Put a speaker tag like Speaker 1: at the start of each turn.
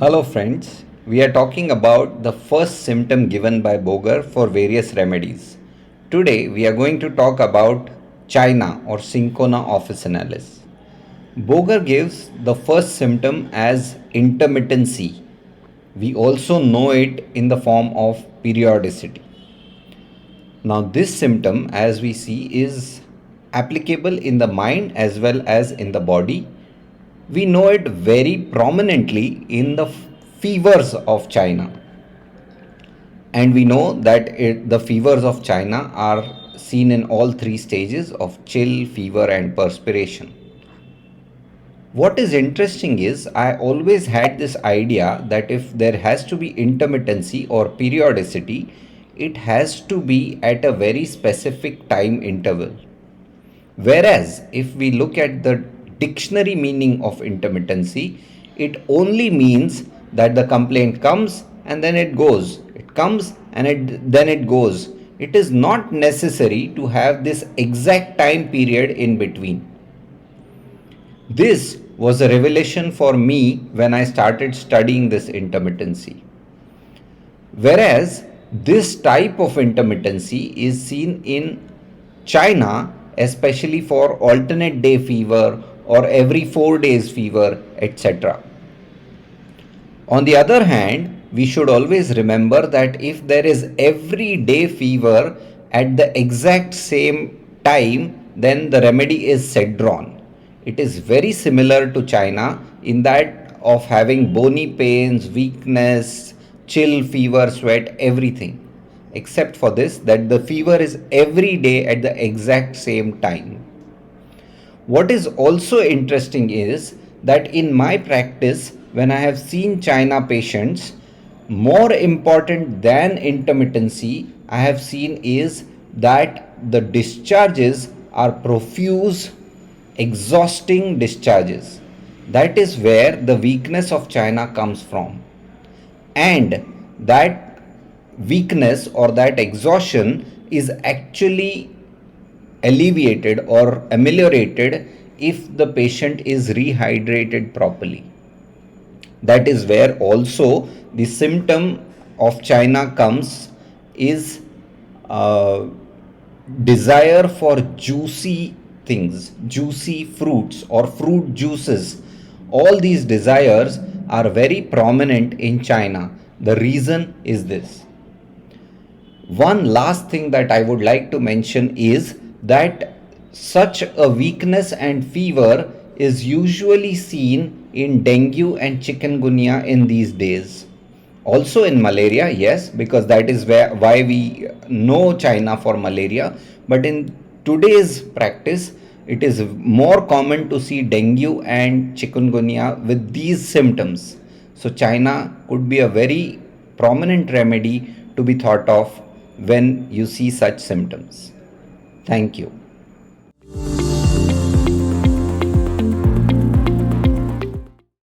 Speaker 1: Hello friends, we are talking about the first symptom given by Boger for various remedies. Today we are going to talk about China or Cinchona officinalis. Boger gives the first symptom as intermittency. We also know it in the form of periodicity. Now this symptom, as we see, is applicable in the mind as well as in the body. We know it very prominently in the fevers of China. And we know that the fevers of China are seen in all three stages of chill, fever, and perspiration. What is interesting is I always had this idea that if there has to be intermittency or periodicity, it has to be at a very specific time interval. Whereas if we look at the dictionary meaning of intermittency, it only means that the complaint comes and then it goes. It comes and then it goes. It is not necessary to have this exact time period in between. This was a revelation for me when I started studying this intermittency. Whereas this type of intermittency is seen in China, especially for alternate day fever or every 4 days fever, etc. On the other hand, we should always remember that if there is everyday fever at the exact same time, then the remedy is Cedron. It is very similar to China in that of having bony pains, weakness, chill, fever, sweat, everything. Except for this, that the fever is every day at the exact same time. What is also interesting is that in my practice, when I have seen China patients, more important than intermittency, I have seen is that the discharges are profuse, exhausting discharges. That is where the weakness of China comes from. And that weakness or that exhaustion is actually alleviated or ameliorated if the patient is rehydrated properly. That is where also the symptom of China comes is desire for juicy things, juicy fruits or fruit juices. All these desires are very prominent in China. The reason is this. One last thing that I would like to mention is that such a weakness and fever is usually seen in dengue and chikungunya in these days. Also in malaria, yes, because that is why we know China for malaria. But in today's practice, it is more common to see dengue and chikungunya with these symptoms. So China could be a very prominent remedy to be thought of when you see such symptoms. Thank you.